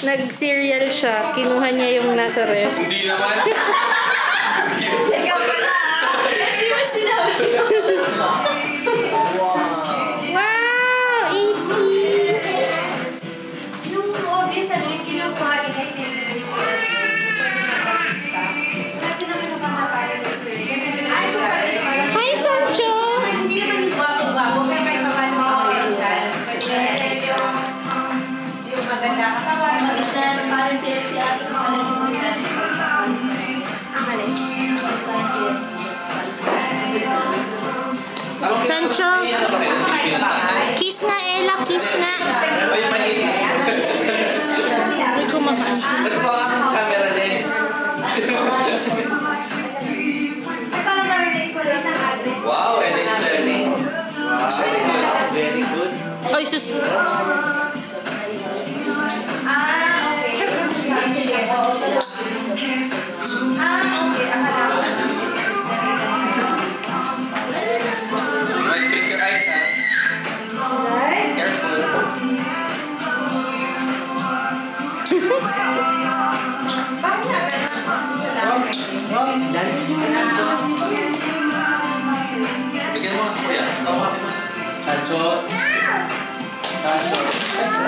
Nag-cereal siya. Kinuha niya yung nasa ref. Hindi naman. Ikaw pala. Hindi mo sinabi. Wow! 80! Yung obvious ano yung kinukuha nila yung kasi naman napapapala ng cereal. Hi, Sancho! Hindi naman yung guwapo-guwapo, pero kahit paano makakaya siya. Yung maganda katawan, maganda na parang PFC ate, tapos alas yung mga Sancho! Kiss na, Ella! Kiss na! Hindi ko mapansin. Ba't po ang camera din? parang narinig ko sa isang address. Wow, NH Learning. Very good. Ay, sus! Okay. Okay. Might break your eyes, ha? Careful. Bigyan mo, kuya. Sancho. Sancho.